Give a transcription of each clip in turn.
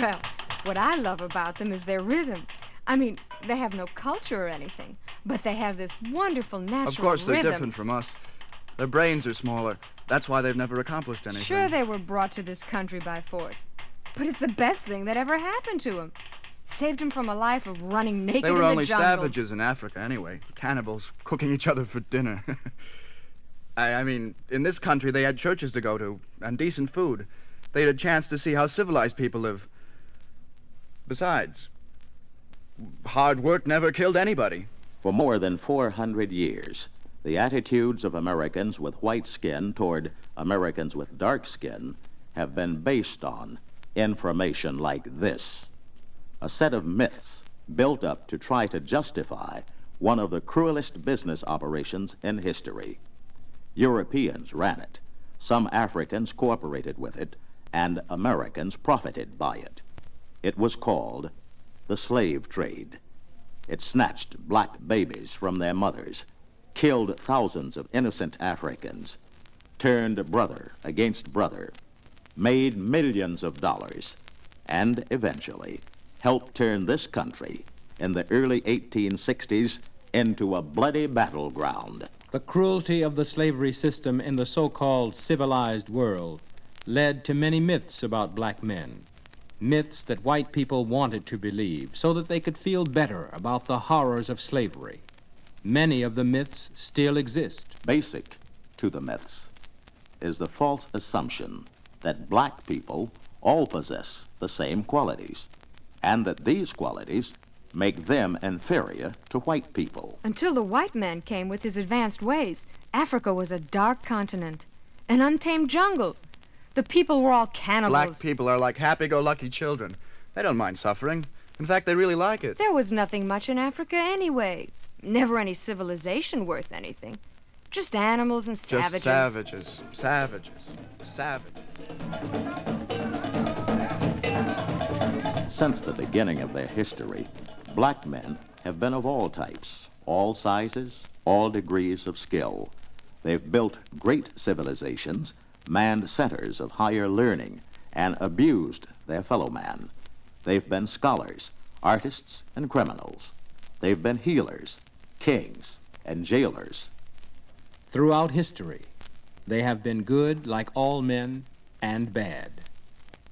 Well, what I love about them is their rhythm. I mean, they have no culture or anything, but they have this wonderful natural rhythm. Of course, they're different from us. Their brains are smaller. That's why they've never accomplished anything. Sure, they were brought to this country by force, but it's the best thing that ever happened to them. Saved them from a life of running naked in the jungles. They were only savages in Africa anyway. Cannibals, cooking each other for dinner. I mean, in this country they had churches to go to, and decent food. They had a chance to see how civilized people live. Besides, hard work never killed anybody. For more than 400 years, the attitudes of Americans with white skin toward Americans with dark skin have been based on information like this. A set of myths built up to try to justify one of the cruelest business operations in history. Europeans ran it, some Africans cooperated with it, and Americans profited by it. It was called the slave trade. It snatched black babies from their mothers, killed thousands of innocent Africans, turned brother against brother, made millions of dollars, and eventually helped turn this country in the early 1860s into a bloody battleground. The cruelty of the slavery system in the so-called civilized world led to many myths about black men. Myths that white people wanted to believe so that they could feel better about the horrors of slavery. Many of the myths still exist. Basic to the myths is the false assumption that black people all possess the same qualities, and that these qualities make them inferior to white people. Until the white man came with his advanced ways, Africa was a dark continent, an untamed jungle. The people were all cannibals. Black people are like happy-go-lucky children. They don't mind suffering. In fact, they really like it. There was nothing much in Africa anyway. Never any civilization worth anything. Just animals and savages. Just savages. Savages. Savages. Since the beginning of their history, black men have been of all types, all sizes, all degrees of skill. They've built great civilizations, manned centers of higher learning, and abused their fellow man. They've been scholars, artists, and criminals. They've been healers, kings, and jailers. Throughout history, they have been good like all men and bad.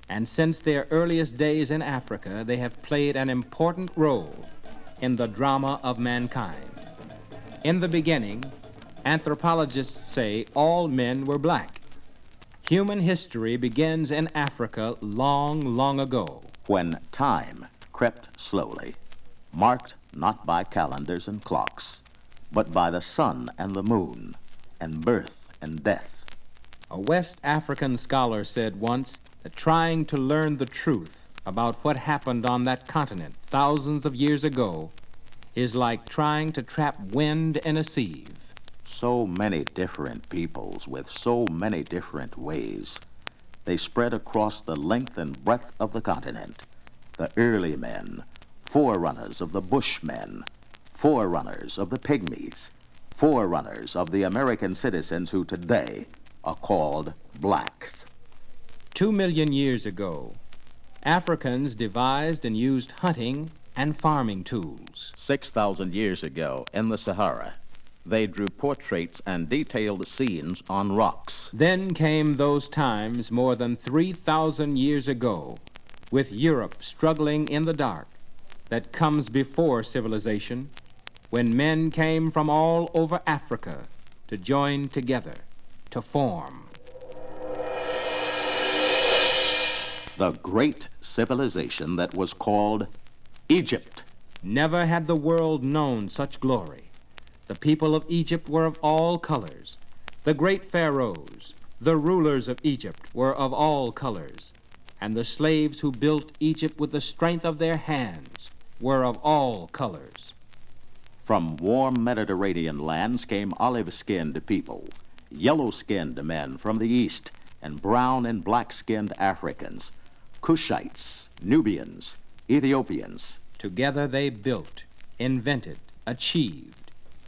And since their earliest days in Africa, they have played an important role in the drama of mankind. In the beginning, anthropologists say all men were black. Human history begins in Africa long, long ago. When time crept slowly, marked not by calendars and clocks, but by the sun and the moon, and birth and death. A West African scholar said once that trying to learn the truth about what happened on that continent thousands of years ago is like trying to trap wind in a sieve. So many different peoples with so many different ways. They spread across the length and breadth of the continent. The early men, forerunners of the Bushmen, forerunners of the Pygmies, forerunners of the American citizens who today are called blacks. 2 million years ago, Africans devised and used hunting and farming tools. 6,000 years ago, in the Sahara, they drew portraits and detailed scenes on rocks. Then came those times more than 3,000 years ago, with Europe struggling in the dark, that comes before civilization, when men came from all over Africa to join together, to form the great civilization that was called Egypt. Never had the world known such glory. The people of Egypt were of all colors. The great pharaohs, the rulers of Egypt, were of all colors. And the slaves who built Egypt with the strength of their hands were of all colors. From warm Mediterranean lands came olive-skinned people, yellow-skinned men from the east, and brown and black-skinned Africans, Cushites, Nubians, Ethiopians. Together they built, invented, achieved,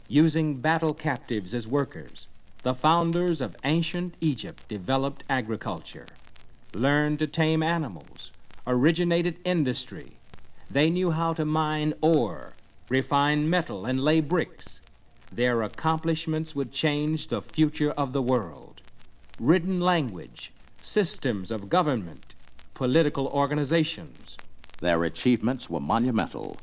using battle captives as workers. The founders of ancient Egypt developed agriculture, learned to tame animals, originated industry. They knew how to mine ore, refine metal, and lay bricks. Their accomplishments would change the future of the world. Written language, systems of government, political organizations. Their achievements were monumental.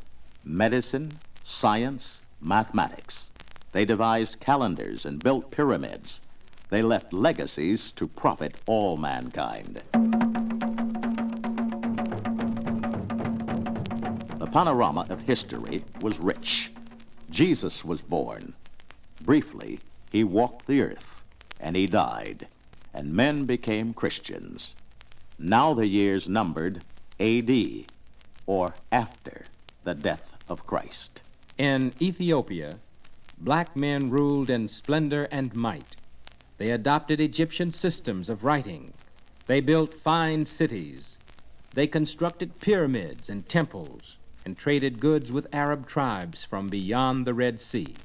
Medicine, science, mathematics. They devised calendars and built pyramids. They left legacies to profit all mankind. The panorama of history was rich. Jesus was born. Briefly, he walked the earth, and he died, and men became Christians. Now the years numbered A.D., or after the death of Christ. In Ethiopia, black men ruled in splendor and might. They adopted Egyptian systems of writing. They built fine cities. They constructed pyramids and temples and traded goods with Arab tribes from beyond the Red Sea,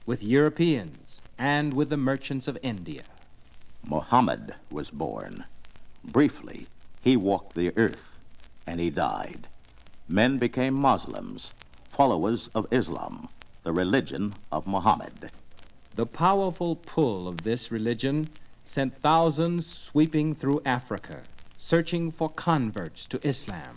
with Europeans, and with the merchants of India. Muhammad was born. Briefly, he walked the earth, and he died. Men became Muslims, followers of Islam, the religion of Muhammad. The powerful pull of this religion sent thousands sweeping through Africa, searching for converts to Islam.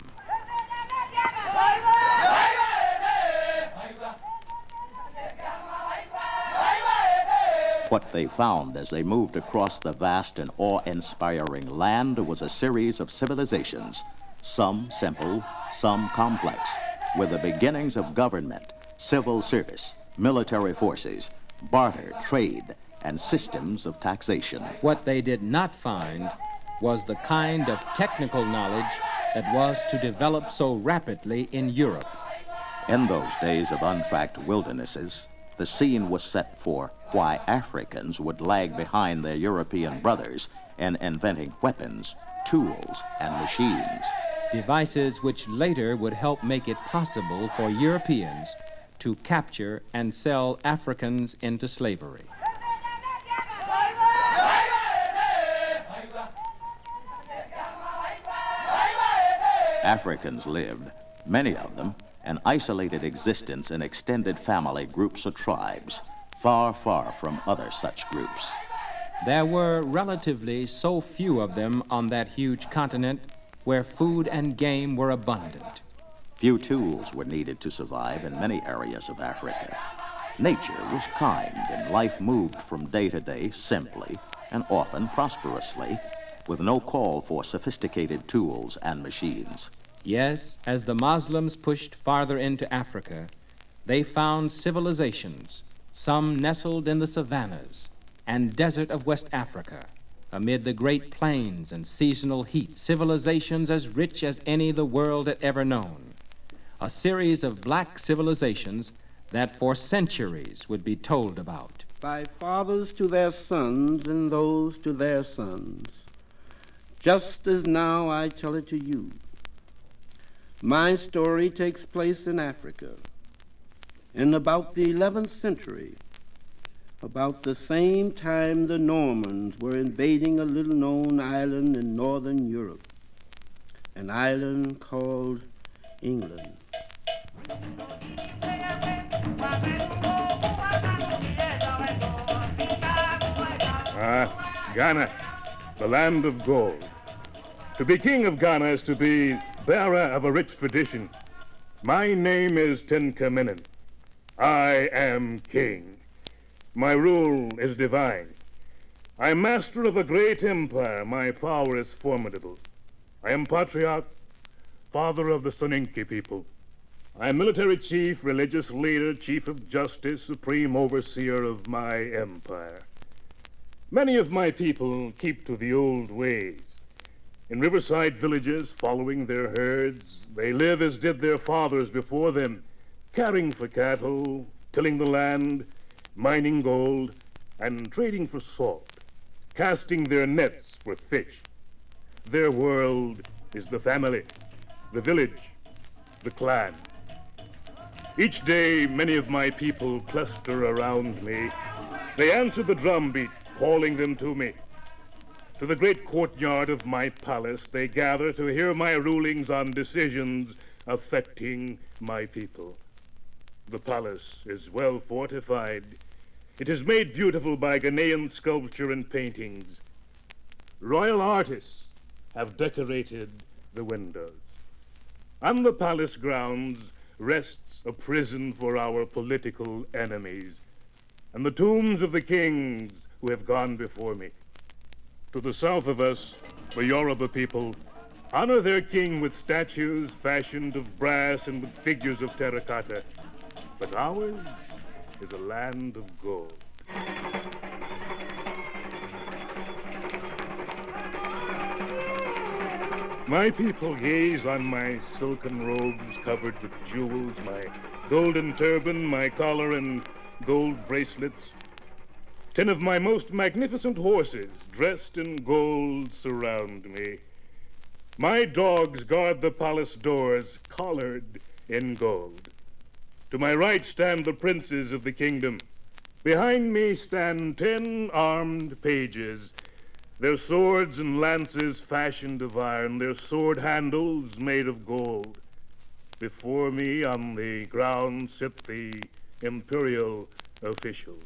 What they found as they moved across the vast and awe-inspiring land was a series of civilizations, some simple, some complex, with the beginnings of government, civil service, military forces, barter, trade, and systems of taxation. What they did not find was the kind of technical knowledge that was to develop so rapidly in Europe. In those days of untracked wildernesses, the scene was set for why Africans would lag behind their European brothers in inventing weapons, tools, and machines. Devices which later would help make it possible for Europeans to capture and sell Africans into slavery. Africans lived, many of them, an isolated existence in extended family groups or tribes, far, far from other such groups. There were relatively so few of them on that huge continent where food and game were abundant. Few tools were needed to survive in many areas of Africa. Nature was kind, and life moved from day to day simply and often prosperously, with no call for sophisticated tools and machines. Yes, as the Muslims pushed farther into Africa, they found civilizations, some nestled in the savannas and desert of West Africa, amid the great plains and seasonal heat, civilizations as rich as any the world had ever known. A series of black civilizations that for centuries would be told about. By fathers to their sons and those to their sons, just as now I tell it to you. My story takes place in Africa in about the 11th century, about the same time the Normans were invading a little-known island in northern Europe, an island called England. Ghana, the land of gold. To be king of Ghana is to be bearer of a rich tradition. My name is Tinkaminen. I am king. My rule is divine. I am master of a great empire. My power is formidable. I am patriarch, father of the Soninke people. I am military chief, religious leader, chief of justice, supreme overseer of my empire. Many of my people keep to the old ways. In riverside villages, following their herds, they live as did their fathers before them, caring for cattle, tilling the land, mining gold, and trading for salt, casting their nets for fish. Their world is the family, the village, the clan. Each day, many of my people cluster around me. They answer the drumbeat, calling them to me. To the great courtyard of my palace they gather to hear my rulings on decisions affecting my people. The palace is well fortified. It is made beautiful by Ghanaian sculpture and paintings. Royal artists have decorated the windows. On the palace grounds rests a prison for our political enemies, and the tombs of the kings who have gone before me. To the south of us, the Yoruba people honor their king with statues fashioned of brass and with figures of terracotta. But ours is a land of gold. My people gaze on my silken robes covered with jewels, my golden turban, my collar and gold bracelets. 10 of my most magnificent horses, dressed in gold, surround me. My dogs guard the palace doors, collared in gold. To my right stand the princes of the kingdom. Behind me stand 10 armed pages, their swords and lances fashioned of iron, their sword handles made of gold. Before me on the ground sit the imperial officials.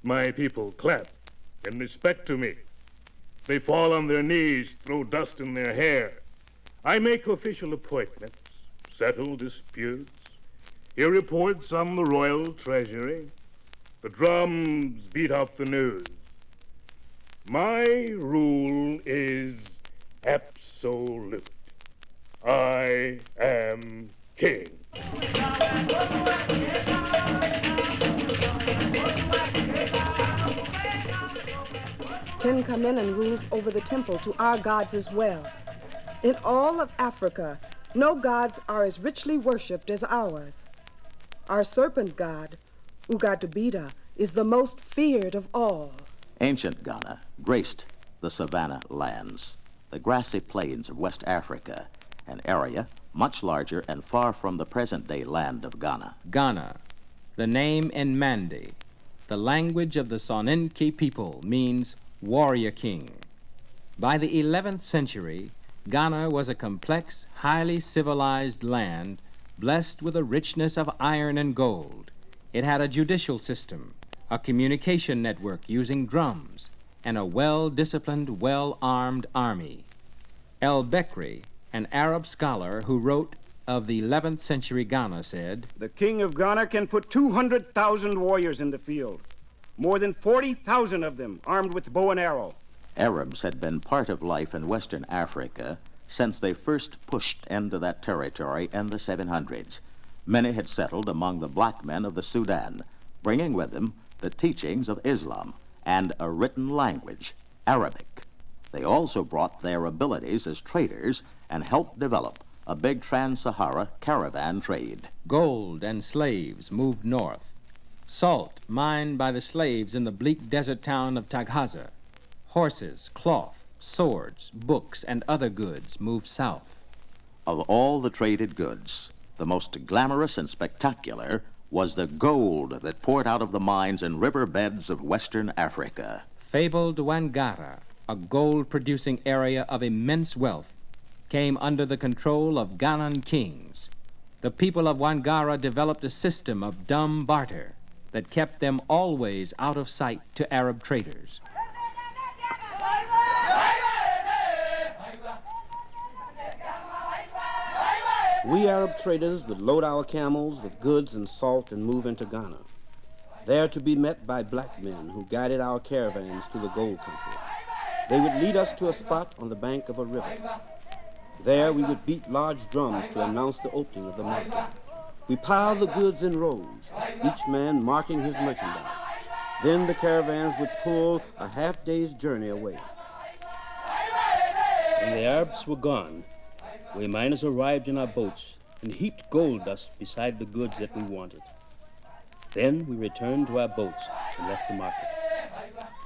My people clap in respect to me. They fall on their knees, throw dust in their hair. I make official appointments, settle disputes, hear reports on the royal treasury. The drums beat out the news. My rule is absolute. I am king. 10 come in and rules over the temple to our gods as well. In all of Africa, no gods are as richly worshipped as ours. Our serpent god, Ugadubida, is the most feared of all. Ancient Ghana graced the savanna lands, the grassy plains of West Africa, an area much larger and far from the present-day land of Ghana. Ghana, the name in Mandi, the language of the Soninke people, means warrior king. By the 11th century, Ghana was a complex, highly civilized land blessed with a richness of iron and gold. It had a judicial system, a communication network using drums, and a well-disciplined, well-armed army. El-Bekri, an Arab scholar who wrote of the 11th century Ghana, said, "The king of Ghana can put 200,000 warriors in the field, more than 40,000 of them armed with bow and arrow." Arabs had been part of life in Western Africa since they first pushed into that territory in the 700s. Many had settled among the black men of the Sudan, bringing with them the teachings of Islam and a written language, Arabic. They also brought their abilities as traders and helped develop a big trans-Sahara caravan trade. Gold and slaves moved north. Salt mined by the slaves in the bleak desert town of Taghaza. Horses, cloth, swords, books, and other goods moved south. Of all the traded goods, the most glamorous and spectacular was the gold that poured out of the mines and riverbeds of Western Africa. Fabled Wangara, a gold-producing area of immense wealth, came under the control of Ghanan kings. The people of Wangara developed a system of dumb barter that kept them always out of sight to Arab traders. We Arab traders would load our camels with goods and salt and move into Ghana, there to be met by black men who guided our caravans to the gold country. They would lead us to a spot on the bank of a river. There we would beat large drums to announce the opening of the market. We piled the goods in rows, each man marking his merchandise. Then the caravans would pull a half-day's journey away. When the Arabs were gone, we miners arrived in our boats and heaped gold dust beside the goods that we wanted. Then we returned to our boats and left the market.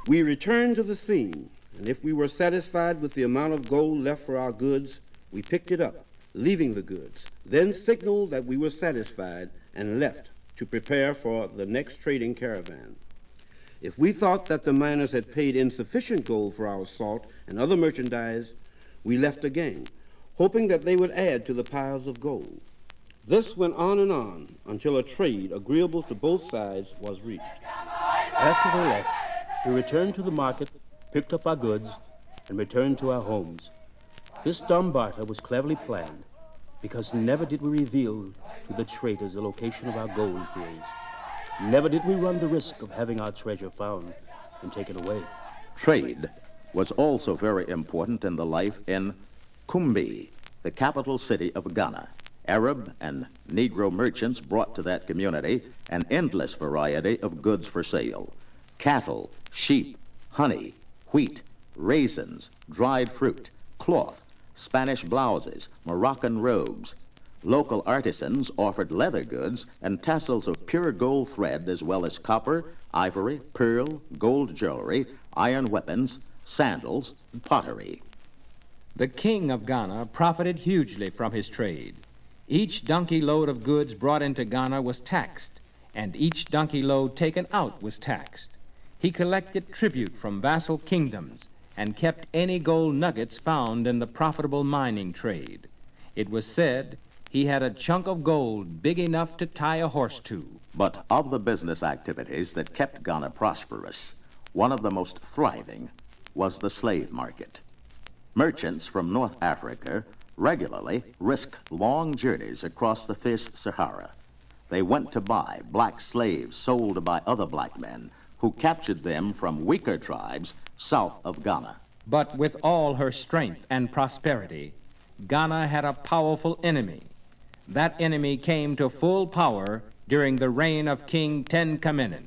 We returned to the scene, and if we were satisfied with the amount of gold left for our goods, we picked it up, leaving the goods, then signaled that we were satisfied and left to prepare for the next trading caravan. If we thought that the miners had paid insufficient gold for our salt and other merchandise, we left again, hoping that they would add to the piles of gold. This went on until a trade agreeable to both sides was reached. After they left, we returned to the market, picked up our goods, and returned to our homes. This dumb barter was cleverly planned, because never did we reveal to the traders the location of our gold fields. Never did we run the risk of having our treasure found and taken away. Trade was also very important in the life in Kumbi, the capital city of Ghana. Arab and Negro merchants brought to that community an endless variety of goods for sale: cattle, sheep, honey, wheat, raisins, dried fruit, cloth, Spanish blouses, Moroccan robes. Local artisans offered leather goods and tassels of pure gold thread, as well as copper, ivory, pearl, gold jewelry, iron weapons, sandals, and pottery. The king of Ghana profited hugely from his trade. Each donkey load of goods brought into Ghana was taxed, and each donkey load taken out was taxed. He collected tribute from vassal kingdoms and kept any gold nuggets found in the profitable mining trade. It was said he had a chunk of gold big enough to tie a horse to. But of the business activities that kept Ghana prosperous, one of the most thriving was the slave market. Merchants from North Africa regularly risked long journeys across the fierce Sahara. They went to buy black slaves sold by other black men who captured them from weaker tribes south of Ghana. But with all her strength and prosperity, Ghana had a powerful enemy. That enemy came to full power during the reign of King Tenkaminen.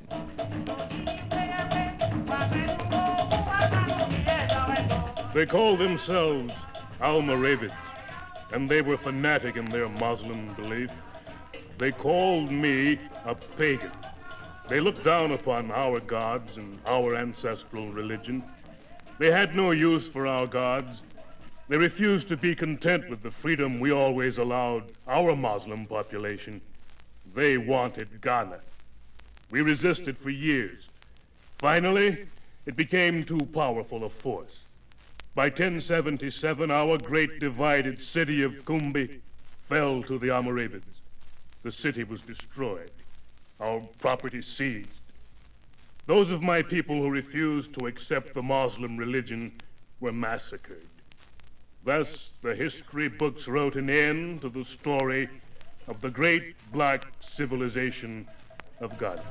They called themselves Almoravids, and they were fanatic in their Muslim belief. They called me a pagan. They looked down upon our gods and our ancestral religion. They had no use for our gods. They refused to be content with the freedom we always allowed our Muslim population. They wanted Ghana. We resisted for years. Finally, it became too powerful a force. By 1077, our great divided city of Kumbi fell to the Almoravids. The city was destroyed, our property seized. Those of my people who refused to accept the Muslim religion were massacred. Thus, the history books wrote an end to the story of the great black civilization of Ghana.